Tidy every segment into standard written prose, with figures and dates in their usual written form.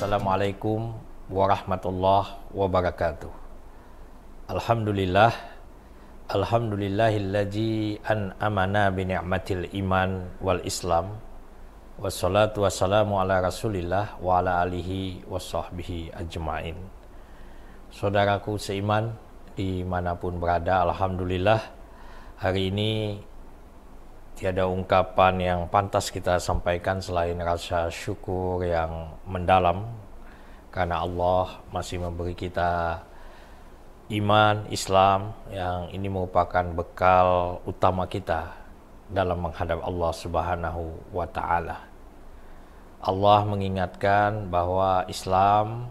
Assalamualaikum warahmatullahi wabarakatuh. Alhamdulillah, alhamdulillahillazi an'amana bi ni'matil iman wal islam. Wassalatu wassalamu ala rasulillah wa ala alihi washabbihi ajma'in. Saudaraku seiman dimanapun berada, alhamdulillah hari ini tiada ungkapan yang pantas kita sampaikan selain rasa syukur yang mendalam karena Allah masih memberi kita iman Islam yang ini merupakan bekal utama kita dalam menghadap Allah Subhanahu wa taala. Allah mengingatkan bahwa Islam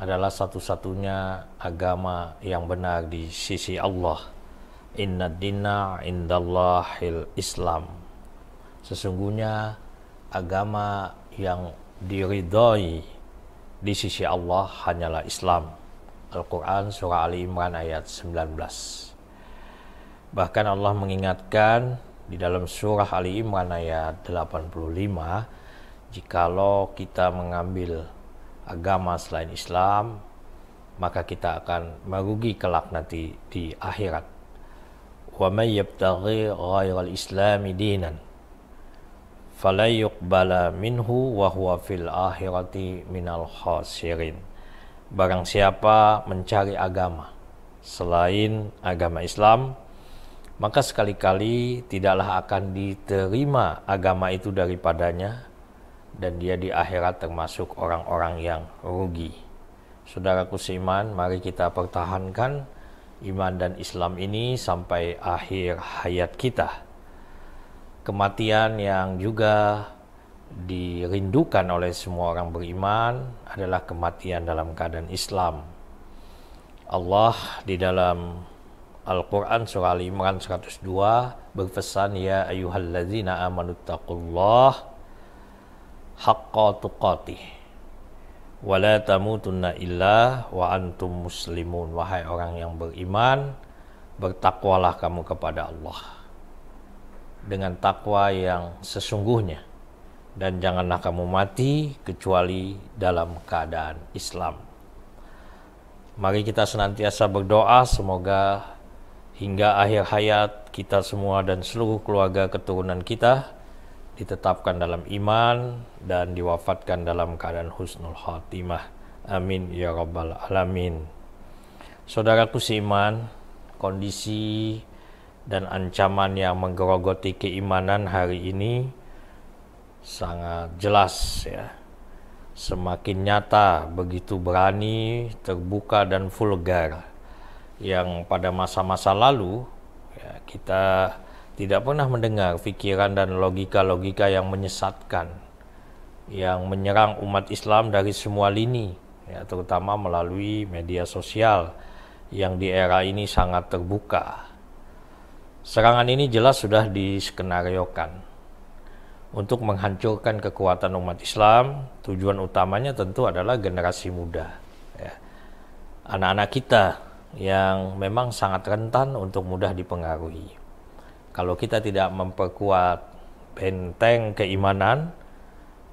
adalah satu-satunya agama yang benar di sisi Allah. Inna dina indallahil Islam. Sesungguhnya agama yang diridhai di sisi Allah hanyalah Islam. Al-Quran surah Ali Imran ayat 19. Bahkan Allah mengingatkan di dalam surah Ali Imran ayat 85, jikalau kita mengambil agama selain Islam, maka kita akan merugi kelak nanti di akhirat. Wa may yabtaghi ghairal islami dinan fala yuqbala minhu wa huwa fil akhirati minal khasirin. Barang siapa mencari agama selain agama Islam, maka sekali-kali tidaklah akan diterima agama itu daripadanya, dan dia di akhirat termasuk orang-orang yang rugi. Saudaraku seiman, mari kita pertahankan iman dan Islam ini sampai akhir hayat kita. Kematian yang juga dirindukan oleh semua orang beriman adalah kematian dalam keadaan Islam. Allah di dalam Al-Quran surah Al-Imran 102 berpesan, ya ayyuhalladzina amanu taqullah haqqa tuqatih wa la tamutunna illa wa antum muslimun. Wahai orang yang beriman, bertakwalah kamu kepada Allah dengan takwa yang sesungguhnya, dan janganlah kamu mati kecuali dalam keadaan Islam. Mari kita senantiasa berdoa semoga hingga akhir hayat kita semua dan seluruh keluarga keturunan kita ditetapkan dalam iman dan diwafatkan dalam keadaan husnul khatimah. Amin ya rabbal alamin. Saudaraku seiman, kondisi dan ancaman yang menggerogoti keimanan hari ini sangat jelas ya. Semakin nyata, begitu berani, terbuka dan vulgar. Yang pada masa-masa lalu ya, kita tidak pernah mendengar pikiran dan logika-logika yang menyesatkan, yang menyerang umat Islam dari semua lini ya, terutama melalui media sosial yang di era ini sangat terbuka. Serangan ini jelas sudah diskenariokan untuk menghancurkan kekuatan umat Islam. Tujuan utamanya tentu adalah generasi muda ya. Anak-anak kita yang memang sangat rentan untuk mudah dipengaruhi. Kalau kita tidak memperkuat benteng keimanan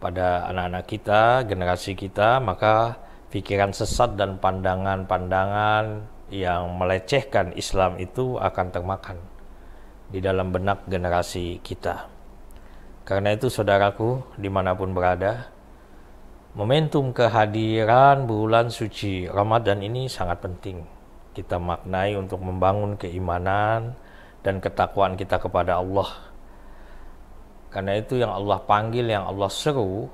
pada anak-anak kita, generasi kita, maka pikiran sesat dan pandangan-pandangan yang melecehkan Islam itu akan termakan di dalam benak generasi kita. Karena itu saudaraku dimanapun berada, momentum kehadiran bulan suci Ramadan ini sangat penting kita maknai untuk membangun keimanan dan ketakwaan kita kepada Allah. Karena itu yang Allah panggil, yang Allah seru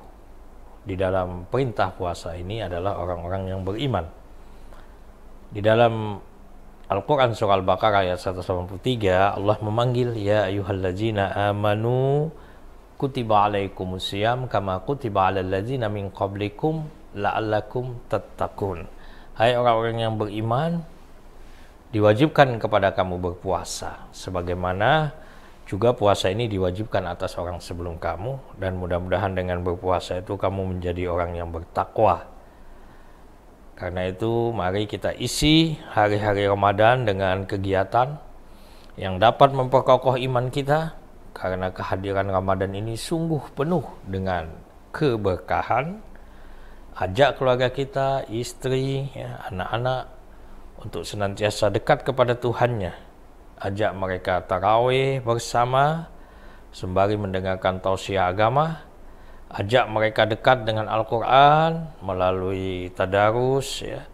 di dalam perintah puasa ini adalah orang-orang yang beriman. Di dalam Al-Quran surah Al-Baqarah ayat 183, Allah memanggil, ya ayyuhalladzina amanu kutiba alaikumusiyam kama kutiba alal ladzina min qablikum la'allakum tattaqun. Hai orang-orang yang beriman, diwajibkan kepada kamu berpuasa sebagaimana juga puasa ini diwajibkan atas orang sebelum kamu, dan mudah-mudahan dengan berpuasa itu kamu menjadi orang yang bertakwa. Karena itu mari kita isi hari-hari Ramadan dengan kegiatan yang dapat memperkokoh iman kita, karena kehadiran Ramadan ini sungguh penuh dengan keberkahan, Ajak keluarga kita, istri, ya, anak-anak untuk senantiasa dekat kepada Tuhannya. Ajak mereka tarawih bersama sembari mendengarkan tausiah agama. Ajak mereka dekat dengan Al-Quran melalui tadarus, ya.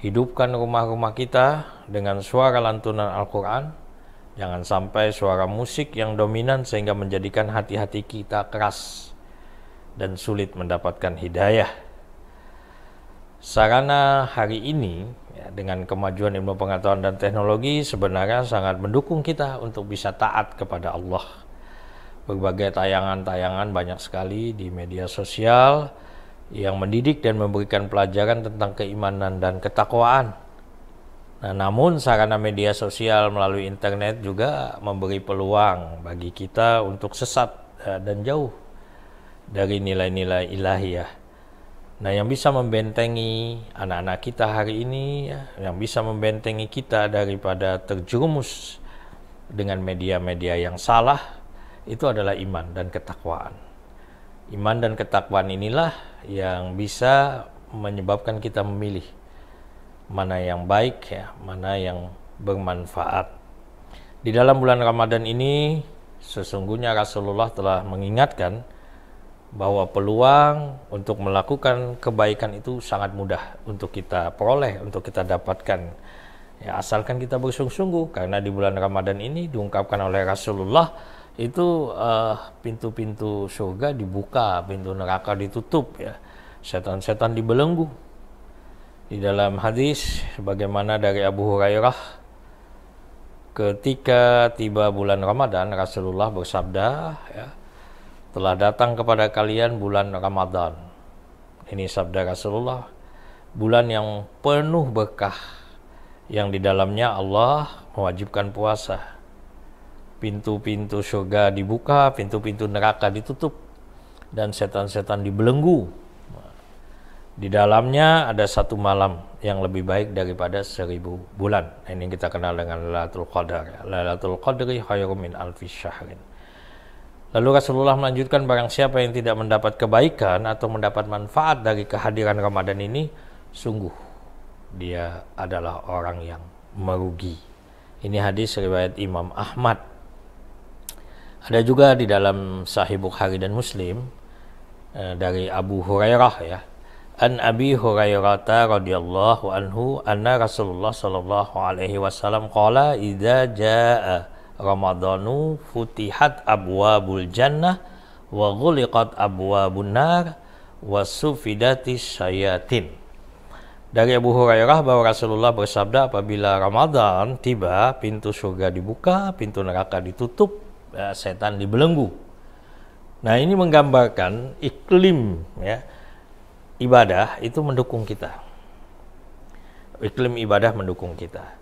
Hidupkan rumah-rumah kita dengan suara lantunan Al-Quran. Jangan sampai suara musik yang dominan sehingga menjadikan hati-hati kita keras dan sulit mendapatkan hidayah. Sarana hari ini, ya, dengan kemajuan ilmu pengetahuan dan teknologi sebenarnya sangat mendukung kita untuk bisa taat kepada Allah. Berbagai tayangan-tayangan banyak sekali di media sosial yang mendidik dan memberikan pelajaran tentang keimanan dan ketakwaan. Nah, namun sarana media sosial melalui internet juga memberi peluang bagi kita untuk sesat dan jauh dari nilai-nilai ilahiyah. Nah, yang bisa membentengi anak-anak kita hari ini, ya, yang bisa membentengi kita daripada terjerumus dengan media-media yang salah, itu adalah iman dan ketakwaan. Iman dan ketakwaan inilah yang bisa menyebabkan kita memilih mana yang baik, ya, mana yang bermanfaat. Di dalam bulan Ramadan ini, sesungguhnya Rasulullah telah mengingatkan bahwa peluang untuk melakukan kebaikan itu sangat mudah untuk kita peroleh, untuk kita dapatkan, ya, asalkan kita bersungguh-sungguh. Karena di bulan Ramadan ini diungkapkan oleh Rasulullah itu pintu-pintu surga dibuka, pintu neraka ditutup, ya, setan-setan dibelenggu. Di dalam hadis bagaimana dari Abu Hurairah, ketika tiba bulan Ramadan Rasulullah bersabda, ya, telah datang kepada kalian bulan Ramadan. Ini sabda Rasulullah, bulan yang penuh berkah, yang di dalamnya Allah mewajibkan puasa. Pintu-pintu surga dibuka, pintu-pintu neraka ditutup, dan setan-setan dibelenggu. Di dalamnya ada satu malam yang lebih baik daripada 1000 bulan. Ini kita kenal dengan Lailatul Qadar. Lailatul Qadri khairum min alfi syahrin. Lalu Rasulullah melanjutkan, barang siapa yang tidak mendapat kebaikan atau mendapat manfaat dari kehadiran Ramadan ini, sungguh dia adalah orang yang merugi. Ini hadis riwayat Imam Ahmad. Ada juga di dalam Sahih Bukhari dan Muslim dari Abu Hurairah, ya. An Abi Hurairah radhiyallahu anhu anna Rasulullah sallallahu alaihi wasallam qala idza jaa Ramadanu futihat abwabul jannah wa ghuliqat abwabun nar wa sufidatis syayatin. Dari Abu Hurairah bahwa Rasulullah bersabda, apabila Ramadan tiba, pintu surga dibuka, pintu neraka ditutup, ya, setan dibelenggu. Nah, ini menggambarkan iklim, ya, ibadah itu mendukung kita. Iklim ibadah mendukung kita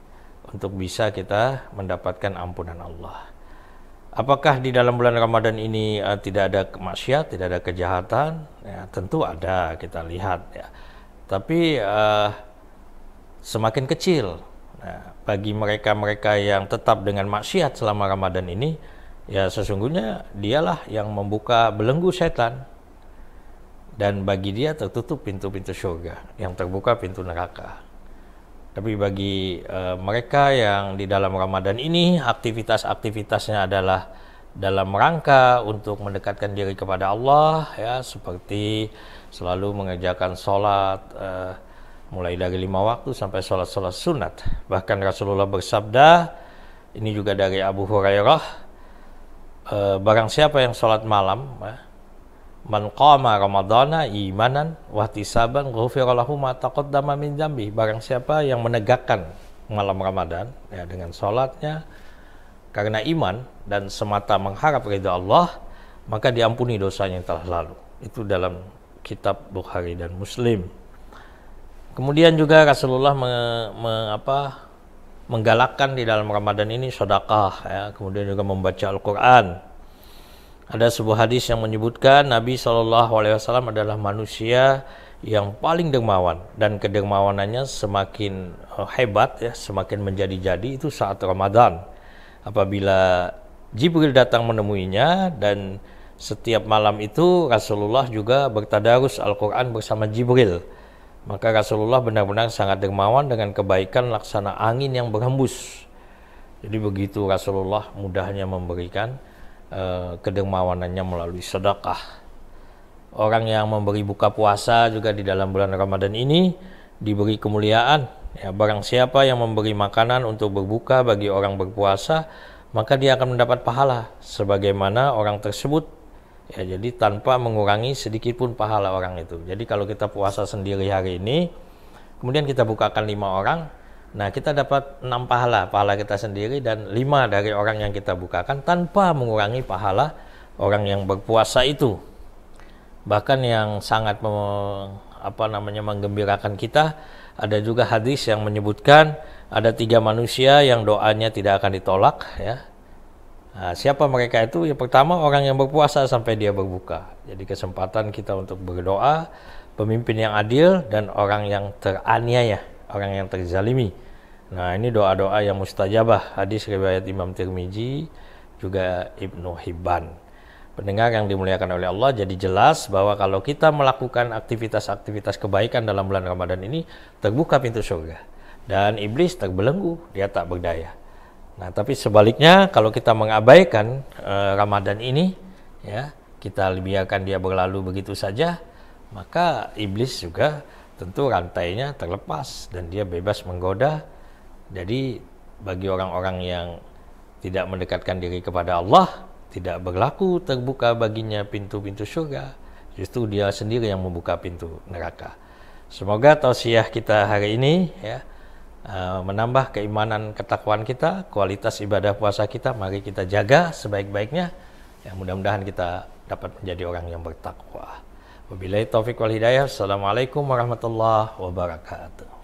untuk bisa kita mendapatkan ampunan Allah. Apakah di dalam bulan Ramadan ini tidak ada maksiat, tidak ada kejahatan? Ya, tentu ada, kita lihat, ya. Tapi semakin kecil. Nah, bagi mereka-mereka yang tetap dengan maksiat selama Ramadan ini, ya sesungguhnya dialah yang membuka belenggu setan. Dan bagi dia tertutup pintu-pintu surga, yang terbuka pintu neraka. Tapi bagi mereka yang di dalam Ramadan ini aktivitas-aktivitasnya adalah dalam rangka untuk mendekatkan diri kepada Allah, ya, seperti selalu mengerjakan sholat mulai dari 5 waktu sampai sholat-sholat sunat. Bahkan Rasulullah bersabda, ini juga dari Abu Hurairah, barang siapa yang sholat malam, man qama ramadhana imanan wa ihtisaban ghufira lahu ma taqaddama min dzambi. Barang siapa yang menegakkan malam Ramadan, ya, dengan salatnya karena iman dan semata mengharap ridha Allah, maka diampuni dosanya yang telah lalu. Itu dalam kitab Bukhari dan Muslim. Kemudian juga Rasulullah menggalakkan di dalam Ramadan ini sedekah, ya, kemudian juga membaca Al-Qur'an. Ada sebuah hadis yang menyebutkan Nabi SAW adalah manusia yang paling dermawan, dan kedermawanannya semakin hebat, ya, semakin menjadi-jadi itu saat Ramadan. Apabila Jibril datang menemuinya dan setiap malam itu Rasulullah juga bertadarus Al-Quran bersama Jibril. Maka Rasulullah benar-benar sangat dermawan dengan kebaikan laksana angin yang berhembus. Jadi begitu Rasulullah mudahnya memberikan kedermawanannya melalui sedekah. Orang yang memberi buka puasa juga di dalam bulan Ramadan ini diberi kemuliaan. Ya, barang siapa yang memberi makanan untuk berbuka bagi orang berpuasa, maka dia akan mendapat pahala sebagaimana orang tersebut. Ya, jadi tanpa mengurangi sedikit pun pahala orang itu. Jadi kalau kita puasa sendiri hari ini, kemudian kita bukakan 5 orang, nah kita dapat 6 pahala kita sendiri dan 5 dari orang yang kita bukakan tanpa mengurangi pahala orang yang berpuasa itu. Bahkan yang sangat menggembirakan kita, ada juga hadis yang menyebutkan ada 3 manusia yang doanya tidak akan ditolak, ya. Nah, siapa mereka itu? Yang pertama, orang yang berpuasa sampai dia berbuka. Jadi kesempatan kita untuk berdoa, pemimpin yang adil, dan orang yang teraniaya, orang yang terzalimi. Nah, ini doa-doa yang mustajabah. Hadis riwayat Imam Tirmizi, juga Ibnu Hibban. Pendengar yang dimuliakan oleh Allah, jadi jelas bahwa kalau kita melakukan aktivitas-aktivitas kebaikan dalam bulan Ramadan ini, terbuka pintu surga. Dan iblis terbelenggu, dia tak berdaya. Nah, tapi sebaliknya kalau kita mengabaikan Ramadan ini, ya, kita biarkan dia berlalu begitu saja, maka iblis juga tentu rantainya terlepas dan dia bebas menggoda. Jadi bagi orang-orang yang tidak mendekatkan diri kepada Allah, tidak berlaku terbuka baginya pintu-pintu surga, justru dia sendiri yang membuka pintu neraka. Semoga tausiah kita hari ini, ya, menambah keimanan ketakwaan kita, kualitas ibadah puasa kita, mari kita jaga sebaik-baiknya. Ya, mudah-mudahan kita dapat menjadi orang yang bertakwa. Wabillahi taufiq wal hidayah. Assalamualaikum warahmatullahi wabarakatuh.